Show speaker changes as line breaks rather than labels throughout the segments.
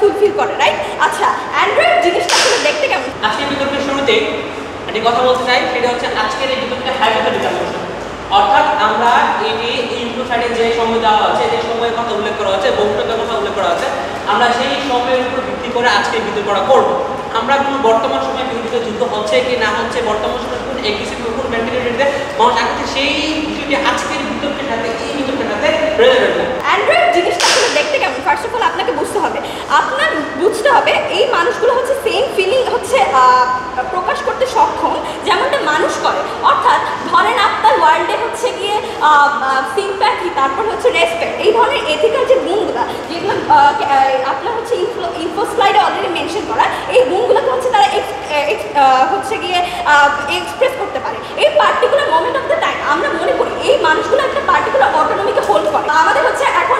Fulfil করে, right? আচ্ছা, Android জিনিসটা আসলে দেখতে কেমন?
আজকের বিতর্কের শুরুতে একটি কথা বলতে চাই, সেটা হচ্ছে আজকের এই বিতর্কটা হাইপোথেটিক্যাল কোশ্চেন। অর্থাৎ আমরা এই ইন্ট্রো সাইডে যে সময় দেওয়া আছে, যে সময়ের কথা উল্লেখ করা হচ্ছে, বক্তব্যের কথা উল্লেখ করা আছে, আমরা সেই সময়ের উপর ভিত্তি করে আজকে বিতর্কটা করব। আমরা কোনো বর্তমান সময়ে পৃথিবীতে যুদ্ধ হচ্ছে কি না হচ্ছে, বর্তমান সময়ে কোন এগ্রেসিভ কোন মেন্টালিটিতে মানুষ আগে, সেই বিষয়টি আজকের বিতর্কের সাথে এই বিতর্কের সাথে রিলেভেন্ট না।
অ্যান্ড্রয়েড জিনিসটা আসলে দেখতে কেমন? ফার্স্ট অফ অল আপনাকে বুঝতে হবে, এই মানুষগুলো হচ্ছে সেম ফিলিং হচ্ছে প্রকাশ করতে সক্ষম যেমনটা মানুষ করে। অর্থাৎ ধরেন আপনার ওয়ার্ল্ডে হচ্ছে গিয়ে সিম্প্যাথি, তারপর হচ্ছে রেসপেক্ট, এই ধরনের এথিক্যাল যে গুণগুলো, যেগুলো আপনার হচ্ছে ইনফো স্লাইডে অলরেডি মেনশন করা, এই গুণগুলোকে হচ্ছে তারা হচ্ছে গিয়ে এক্সপ্রেস করতে পারে। এই particular moment of the time আমরা মনে করি এই মানুষগুলো একটা পার্টিকুলার অটোনমিকে হোল্ড করে। আমাদের হচ্ছে এখন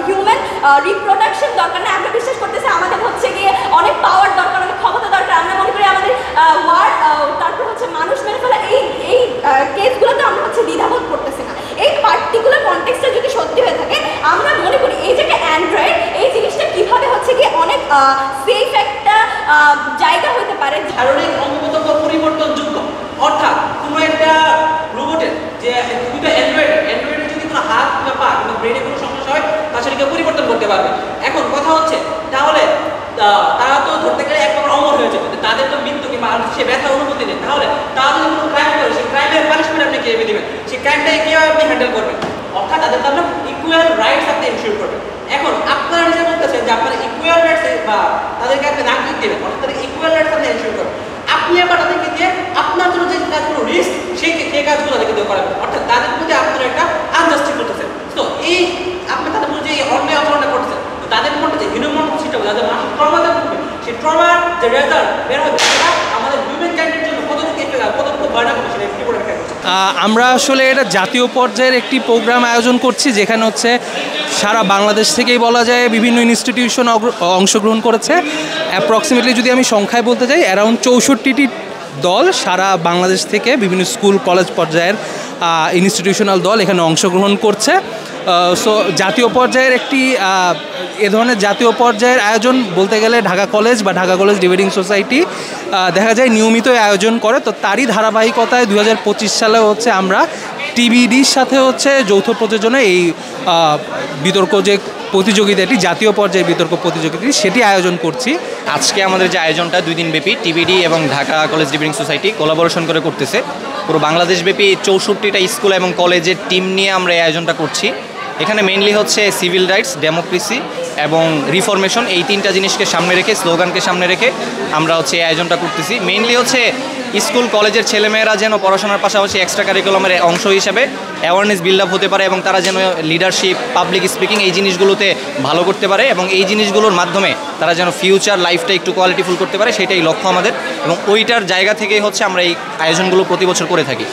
হিউম্যান রিপ্রোডাকশন দরকার না, আমরা বিশ্বাস করতেছি আমাদের হচ্ছে গিয়ে অনেক পাওয়ার দরকার, অনেক ক্ষমতা দরকার। আমরা মনে করি আমাদের তারপর হচ্ছে মানুষ মেরে ফেলা, এই কেসগুলোতে আমরা হচ্ছে দ্বিধাবোধ করতেছি না। এই পার্টিকুলার কনটেক্সটে যদি সত্যি হয়ে থাকে, আমরা মনে করি এই জায়গায় অ্যান্ড্রয়েড এই জিনিসটা কীভাবে হচ্ছে গিয়ে অনেক সেফ একটা জায়গা হতে পারে।
শারীরিক অঙ্গপ্রত্যঙ্গ পরিবর্তনযোগ্য, অর্থাৎ কোনো একটা রোবটের যে দুটো অ্যান্ড্রয়েডের যদি কোনো হাত বা পা কিংবা ব্রেনে কোনো সমস্যা হয়, তা সেটাকে পরিবর্তন করতে পারবে। এখন কথা হচ্ছে তাহলে তারা তো ধরতে গেলে একবার অমর হয়ে যাবে, তাদের তো মৃত্যু কিংবা সে ব্যথা অনুভূতি নেই। তাহলে তারা যদি কোনো ক্রাইম করে, সেই ক্রাইমের পানিশমেন্ট আপনি কীভাবে দেবেন, সেই ক্রাইমটাকে কীভাবে আপনি হ্যান্ডেল করবেন? অর্থাৎ তাদের তো আপনার ইকুয়াল রাইটস আপনি এনশিওর করবেন। এখন আপনারা নিজে বলতেছেন যে আপনার ইকুয়াল রাইটস বা তাদেরকে আপনি নাগরিক দেবেন, অর্থাৎ তাদের ইকুয়াল রাইটস আপনি এনশিওর করবেন। আপনি আবার তাদেরকে দিয়ে আপনার জন্য যে কাজগুলো রিস্ক, সেই কাজগুলো তাদেরকে দিয়ে করাবেন। অর্থাৎ তাদের প্রতি আপনারা একটা আনজাস্টিস করতেছেন। তো এই আপনি তাদের প্রতি যে অন্যায় আচরণটা করতেছেন, তো তাদের মধ্যে যে হিউম্যান সিস্টেম, যাদের মানসিক ট্রমাতে ভুগবে, সেই ট্রমার যে রেজাল্ট বের হবে, সেটা আমাদের হিউম্যান কাইন্ডের জন্য কতটুকু ভয়ানক হবে সেটা একটু করে দেখা যাচ্ছে।
আমরা আসলে এটা জাতীয় পর্যায়ের একটি প্রোগ্রাম আয়োজন করছি, যেখানে হচ্ছে সারা বাংলাদেশ থেকেই বলা যায় বিভিন্ন ইনস্টিটিউশন অংশগ্রহণ করেছে। অ্যাপ্রক্সিমেটলি যদি আমি সংখ্যায় বলতে চাই, অ্যারাউন্ড 64টি দল সারা বাংলাদেশ থেকে বিভিন্ন স্কুল কলেজ পর্যায়ের ইনস্টিটিউশনাল দল এখানে অংশগ্রহণ করছে। সো জাতীয় পর্যায়ের একটি এ ধরনের জাতীয় পর্যায়ের আয়োজন বলতে গেলে ঢাকা কলেজ বা ঢাকা কলেজ ডিবেটিং সোসাইটি দেখা যায় নিয়মিতই আয়োজন করে। তো তারই ধারাবাহিকতায় 2025 সালে হচ্ছে আমরা টিবিডির সাথে হচ্ছে যৌথ প্রযোজনে এই বিতর্ক যে প্রতিযোগিতাটি, জাতীয় পর্যায়ের বিতর্ক প্রতিযোগিতাটি, সেটি আয়োজন করছি।
আজকে আমাদের যে আয়োজনটা 2 দিনব্যাপী টিবিডি এবং Dhaka college debating society collaboration করে করতেছে। পুরো বাংলাদেশব্যাপী 64টা স্কুল এবং কলেজের টিম নিয়ে আমরা এই আয়োজনটা করছি। এখানে মেইনলি হচ্ছে সিভিল রাইটস, ডেমোক্রেসি এবং রিফরমেশন, এই 3টা জিনিসকে সামনে রেখে, স্লোগানকে সামনে রেখে আমরা হচ্ছে এই আয়োজনটা করতেছি। মেইনলি হচ্ছে স্কুল কলেজের ছেলেমেয়েরা যেন পড়াশোনার পাশাপাশি এক্সট্রা কারিকুলামের অংশ হিসেবে অ্যাওয়ারনেস বিল্ড আপ হতে পারে এবং তারা যেন লিডারশিপ, পাবলিক স্পিকিং এই জিনিসগুলোতে ভালো করতে পারে এবং এই জিনিসগুলোর মাধ্যমে তারা যেন ফিউচার লাইফটা একটু কোয়ালিটিফুল করতে পারে, সেটাই লক্ষ্য আমাদের। এবং ওইটার জায়গা থেকেই হচ্ছে আমরা এই আয়োজনগুলো প্রতি বছর করে থাকি।